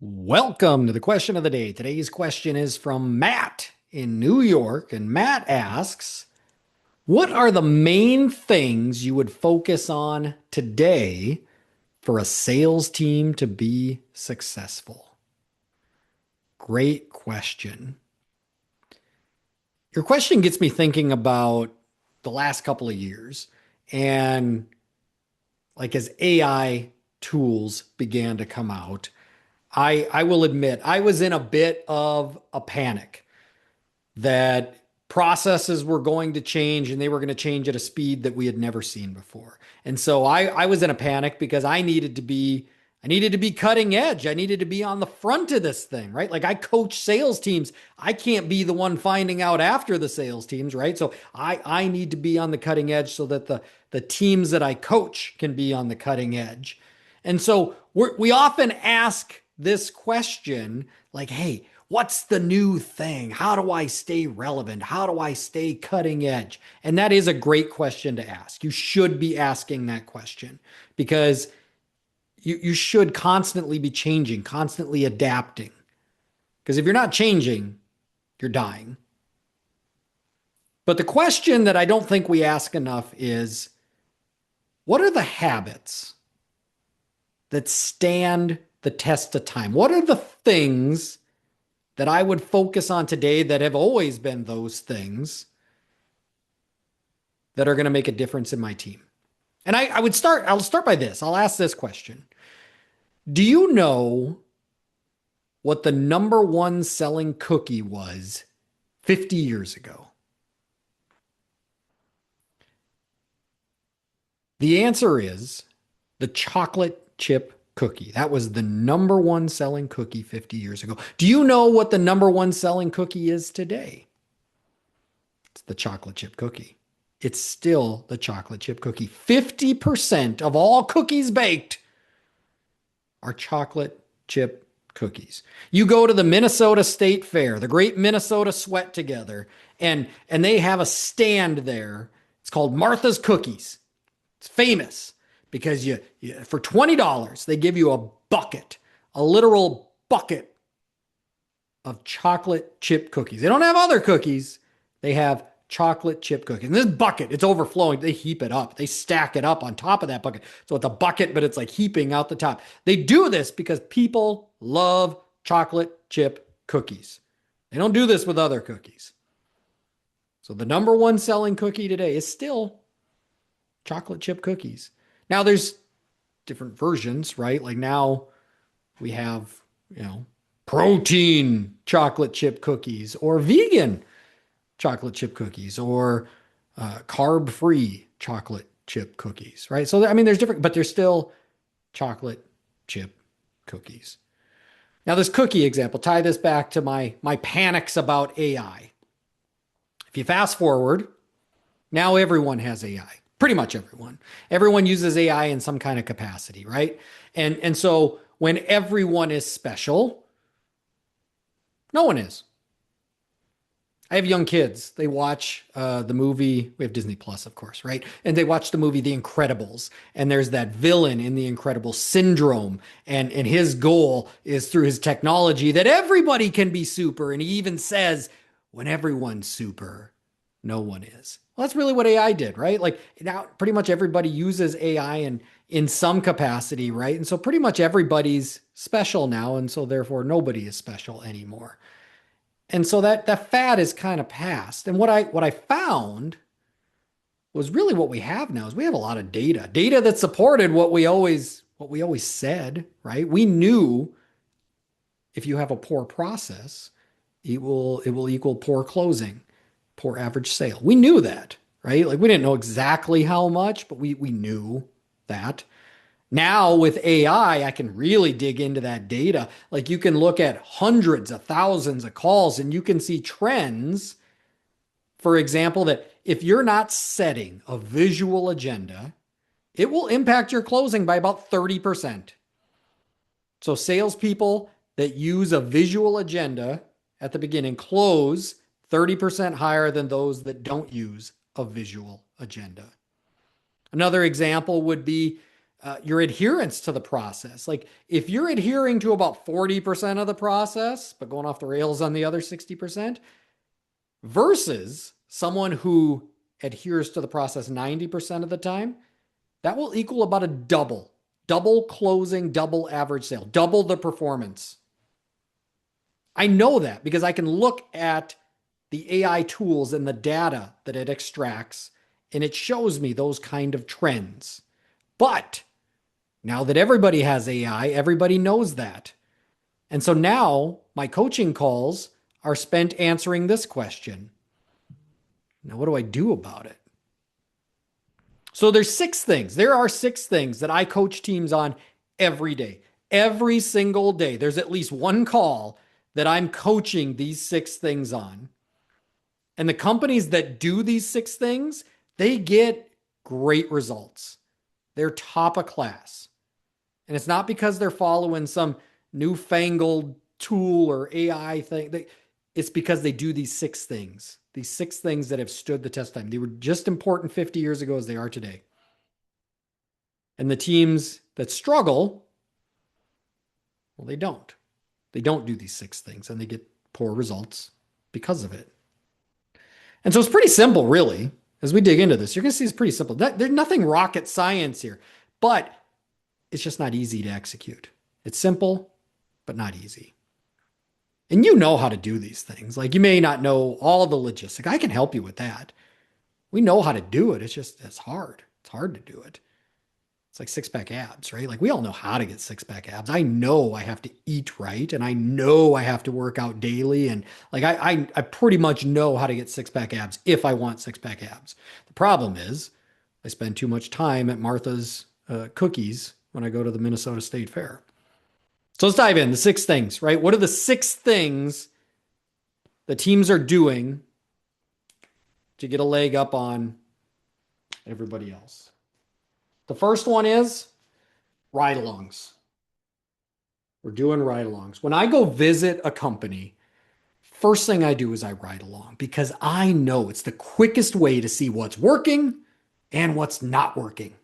Welcome to the question of the day. Today's question is from Matt in New York, and Matt asks, what are the main things you would focus on today for a sales team to be successful? Great question. Your question gets me thinking about the last couple of years and like as AI tools began to come out. I will admit I was in a bit of a panic that processes were going to change and they were going to change at a speed that we had never seen before. And so I was in a panic because I needed to be cutting edge. I needed to be on the front of this thing, right? Like I coach sales teams. I can't be the one finding out after the sales teams, right? So I need to be on the cutting edge so that the teams that I coach can be on the cutting edge. And so we often ask this question like, hey, what's the new thing? How do I stay relevant? How do I stay cutting edge? And that is a great question to ask. You should be asking that question because you should constantly be changing, constantly adapting. Because if you're not changing, you're dying. But the question that I don't think we ask enough is what are the habits that stand the test of time? What are the things that I would focus on today that have always been those things that are going to make a difference in my team? And I'll start by this. I'll ask this question. Do you know what the number one selling cookie was 50 years ago? The answer is the chocolate chip cookie. That was the number one selling cookie 50 years ago. Do you know what the number one selling cookie is today? It's the chocolate chip cookie. It's still the chocolate chip cookie. 50% of all cookies baked are chocolate chip cookies. You go to the Minnesota State Fair, the Great Minnesota Sweat Together, and they have a stand there. It's called Martha's Cookies. It's famous because you for $20 they give you a bucket, a literal bucket of chocolate chip cookies. They don't have other cookies. They have chocolate chip cookies. And this bucket, it's overflowing. They heap it up. They stack it up on top of that bucket. So it's a bucket, but it's like heaping out the top. They do this because people love chocolate chip cookies. They don't do this with other cookies. So the number one selling cookie today is still chocolate chip cookies. Now there's different versions, right? Like now we have, protein chocolate chip cookies or vegan chocolate chip cookies or carb-free chocolate chip cookies, right? So, I mean, there's different, but there's still chocolate chip cookies. Now, this cookie example, tie this back to my panics about AI. If you fast forward, now everyone has AI. Pretty much everyone. Everyone uses AI in some kind of capacity, right? And so when everyone is special, no one is. I have young kids. They watch the movie. We have Disney Plus, of course, right? And they watch the movie The Incredibles. And there's that villain in The Incredibles syndrome. And his goal is through his technology that everybody can be super. And he even says, when everyone's super, no one is. Well, that's really what AI did, right? Like now pretty much everybody uses AI in some capacity, right? And so pretty much everybody's special now. And so therefore nobody is special anymore. And so that fad is kind of past. And what I found was really what we have now is we have a lot of data that supported what we always said, right? We knew if you have a poor process, it will equal poor closing, poor average sale. We knew that, right? Like we didn't know exactly how much, but we knew that. Now with AI, I can really dig into that data. Like you can look at hundreds of thousands of calls and you can see trends. For example, that if you're not setting a visual agenda, it will impact your closing by about 30%. So salespeople that use a visual agenda at the beginning close 30% higher than those that don't use a visual agenda. Another example would be your adherence to the process. Like if you're adhering to about 40% of the process, but going off the rails on the other 60%, versus someone who adheres to the process 90% of the time, that will equal about a double closing, double average sale, double the performance. I know that because I can look at the AI tools and the data that it extracts, and it shows me those kind of trends. But now that everybody has AI, everybody knows that. And so now my coaching calls are spent answering this question. Now, what do I do about it? So there's six things. There are six things that I coach teams on every day. Every single day, there's at least one call that I'm coaching these six things on. And the companies that do these six things, they get great results. They're top of class. And it's not because they're following some newfangled tool or AI thing. It's because they do these six things that have stood the test of time. They were just important 50 years ago as they are today. And the teams that struggle, well, they don't. They don't do these six things and they get poor results because of it. And so it's pretty simple, really. As we dig into this, you're going to see it's pretty simple. There's nothing rocket science here, but it's just not easy to execute. It's simple, but not easy. And you know how to do these things. Like you may not know all the logistics. I can help you with that. We know how to do it. It's hard. It's hard to do it. It's like six-pack abs, right? Like we all know how to get six-pack abs. I know I have to eat right, and I know I have to work out daily, and like I pretty much know how to get six-pack abs if I want six-pack abs. The problem is I spend too much time at Martha's Cookies when I go to the Minnesota State Fair. So let's dive in. The six things, right? What are the six things the teams are doing to get a leg up on everybody else? The first one is ride-alongs. We're doing ride-alongs. When I go visit a company, first thing I do is I ride along because I know it's the quickest way to see what's working and what's not working.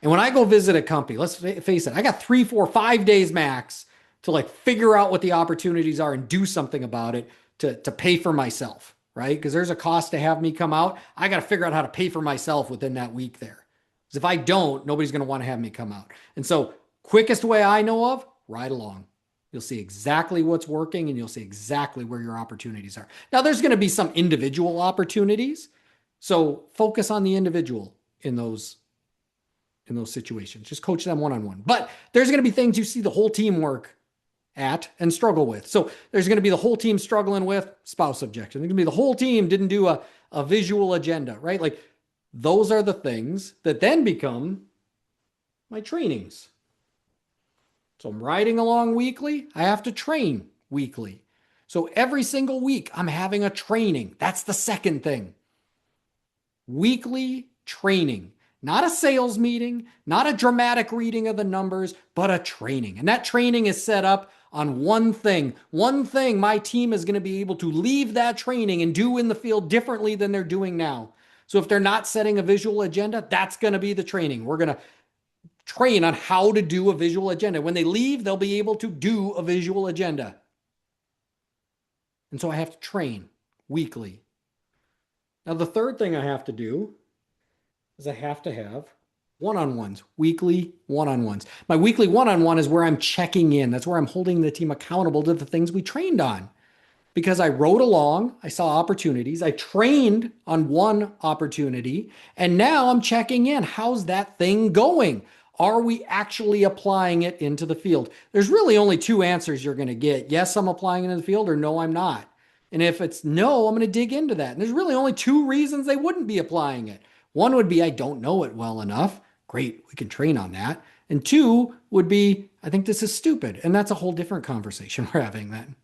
And when I go visit a company, let's face it, I got 3, 4, 5 days max to like figure out what the opportunities are and do something about it to pay for myself, right? Because there's a cost to have me come out. I got to figure out how to pay for myself within that week there. Because if I don't, nobody's going to want to have me come out. And so quickest way I know of, ride along. You'll see exactly what's working and you'll see exactly where your opportunities are. Now there's going to be some individual opportunities. So focus on the individual in those situations. Just coach them one-on-one. But there's going to be things you see the whole team work at and struggle with. So there's going to be the whole team struggling with spouse objection. There's going to be the whole team didn't do a visual agenda, right? Like those are the things that then become my trainings. So I'm riding along weekly. I have to train weekly. So every single week I'm having a training. That's the second thing. Weekly training. Not a sales meeting, not a dramatic reading of the numbers, but a training. And that training is set up on one thing. One thing my team is going to be able to leave that training and do in the field differently than they're doing now. So if they're not setting a visual agenda, that's going to be the training. We're going to train on how to do a visual agenda. When they leave, they'll be able to do a visual agenda. And so I have to train weekly. Now, the third thing I have to do is I have to have one-on-ones, weekly one-on-ones. My weekly one-on-one is where I'm checking in. That's where I'm holding the team accountable to the things we trained on. Because I rode along, I saw opportunities, I trained on one opportunity, and now I'm checking in. How's that thing going? Are we actually applying it into the field? There's really only two answers you're going to get. Yes, I'm applying it in the field, or no, I'm not. And if it's no, I'm going to dig into that. And there's really only two reasons they wouldn't be applying it. One would be, I don't know it well enough. Great, we can train on that. And two would be, I think this is stupid. And that's a whole different conversation we're having then.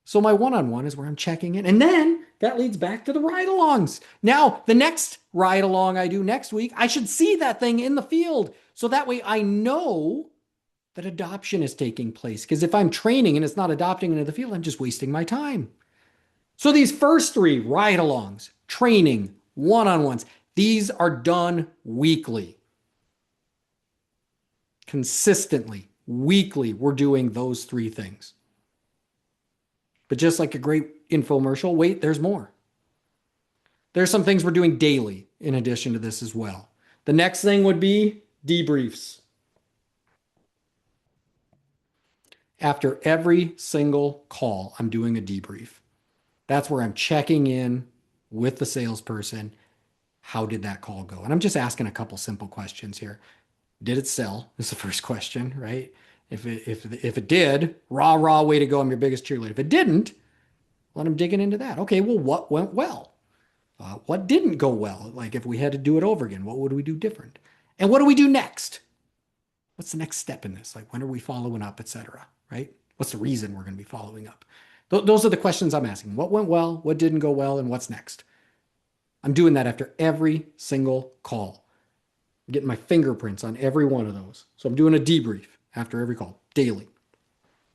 So my one-on-one is where I'm checking in. And then that leads back to the ride-alongs. Now, the next ride-along I do next week, I should see that thing in the field. So that way I know that adoption is taking place. Because if I'm training and it's not adopting into the field, I'm just wasting my time. So these first three, ride-alongs, training, one-on-ones, these are done weekly. Consistently, weekly, we're doing those three things. But just like a great infomercial, wait, there's more. There's some things we're doing daily in addition to this as well. The next thing would be debriefs. After every single call, I'm doing a debrief. That's where I'm checking in with the salesperson. How did that call go? And I'm just asking a couple simple questions here. Did it sell? Is the first question, right? If it did, rah, way to go. I'm your biggest cheerleader. If it didn't, let them digging into that. Okay, well, what went well? What didn't go well? Like if we had to do it over again, what would we do different? And what do we do next? What's the next step in this? Like when are we following up, etc. Right? What's the reason we're going to be following up? Those are the questions I'm asking. What went well? What didn't go well? And what's next? I'm doing that after every single call. I'm getting my fingerprints on every one of those. So I'm doing a debrief after every call, daily.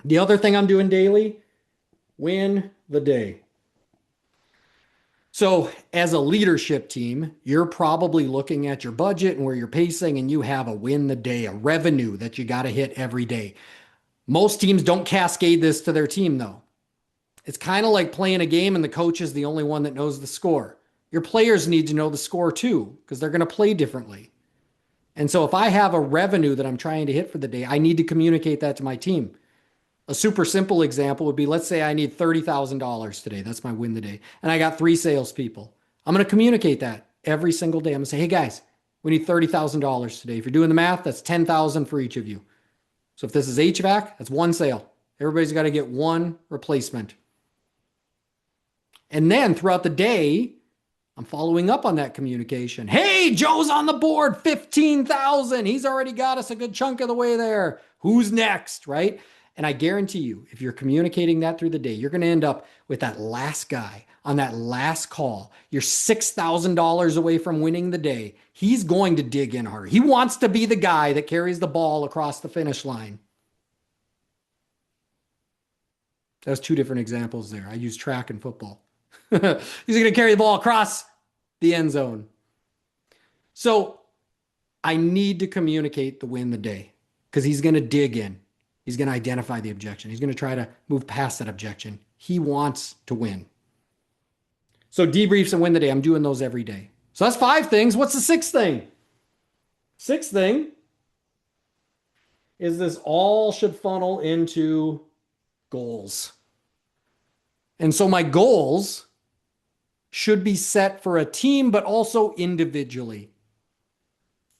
The other thing I'm doing daily, win the day. So, as a leadership team, you're probably looking at your budget and where you're pacing, and you have a win the day, a revenue that you got to hit every day. Most teams don't cascade this to their team, though. It's kind of like playing a game and the coach is the only one that knows the score. Your players need to know the score too, because they're going to play differently. And so, if I have a revenue that I'm trying to hit for the day, I need to communicate that to my team. A super simple example would be, let's say I need $30,000 today. That's my win the day. And I got 3 salespeople. I'm going to communicate that every single day. I'm going to say, hey guys, we need $30,000 today. If you're doing the math, that's $10,000 for each of you. So if this is HVAC, that's 1 sale. Everybody's got to get 1 replacement. And then throughout the day, I'm following up on that communication. Hey, Joe's on the board, 15,000. He's already got us a good chunk of the way there. Who's next, right? And I guarantee you, if you're communicating that through the day, you're going to end up with that last guy on that last call. You're $6,000 away from winning the day. He's going to dig in harder. He wants to be the guy that carries the ball across the finish line. That's 2 different examples there. I use track and football. He's going to carry the ball across the end zone. So I need to communicate the win the day because he's going to dig in. He's going to identify the objection. He's going to try to move past that objection. He wants to win. So debriefs and win the day, I'm doing those every day. So that's 5 things. What's the 6th thing? 6th thing is this all should funnel into goals. And so my goals should be set for a team, but also individually.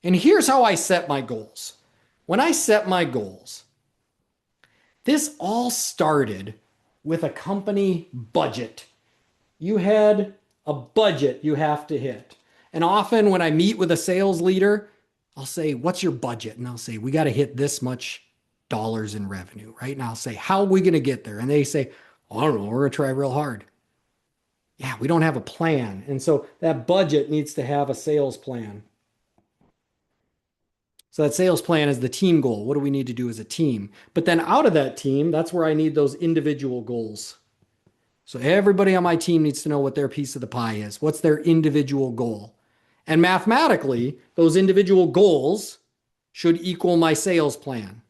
And here's how I set my goals. When I set my goals, this all started with a company budget. You had a budget you have to hit. And often when I meet with a sales leader, I'll say, what's your budget? And they'll say, we got to hit this much dollars in revenue, right? And I'll say, how are we going to get there? And they say, I don't know, we're going to try real hard. Yeah, we don't have a plan. And so that budget needs to have a sales plan. So that sales plan is the team goal. What do we need to do as a team? But then out of that team, that's where I need those individual goals. So everybody on my team needs to know what their piece of the pie is. What's their individual goal? And mathematically, those individual goals should equal my sales plan.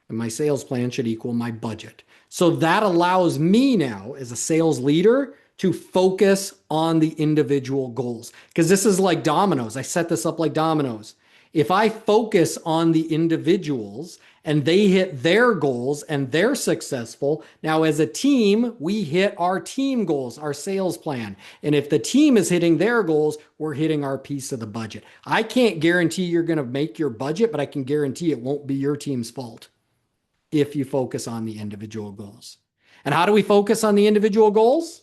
And my sales plan should equal my budget. So that allows me now as a sales leader to focus on the individual goals. Because this is like dominoes. I set this up like dominoes. If I focus on the individuals and they hit their goals and they're successful, now as a team, we hit our team goals, our sales plan. And if the team is hitting their goals, we're hitting our piece of the budget. I can't guarantee you're going to make your budget, but I can guarantee it won't be your team's fault if you focus on the individual goals. And how do we focus on the individual goals?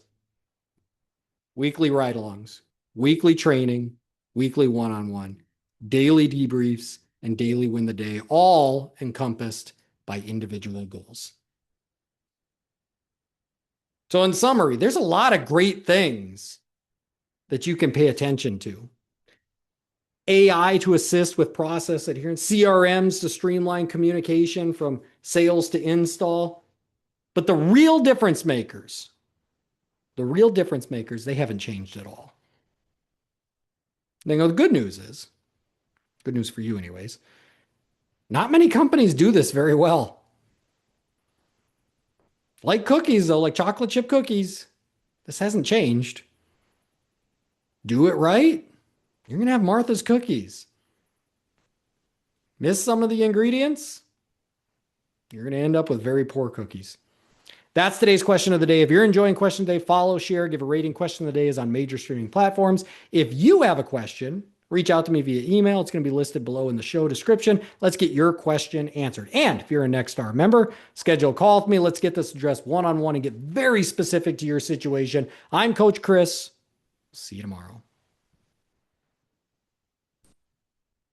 Weekly ride-alongs, weekly training, weekly one-on-one, daily debriefs, and daily win the day, all encompassed by individual goals. So in summary, there's a lot of great things that you can pay attention to. AI to assist with process adherence, CRMs to streamline communication from sales to install. But the real difference makers, they haven't changed at all. Now, the good news is, good news for you anyways, Not many companies do this very well. Like cookies, though, like chocolate chip cookies, this hasn't changed. Do it right, you're going to have Martha's cookies. Miss some of the ingredients, you're going to end up with very poor cookies. That's today's question of the day. If you're enjoying Question of the Day, follow, share, give a rating. Question of the Day is on major streaming platforms. If you have a question, reach out to me via email. It's going to be listed below in the show description. Let's get your question answered. And if you're a Nexstar member, schedule a call with me. Let's get this addressed one-on-one and get very specific to your situation. I'm Coach Chris. See you tomorrow.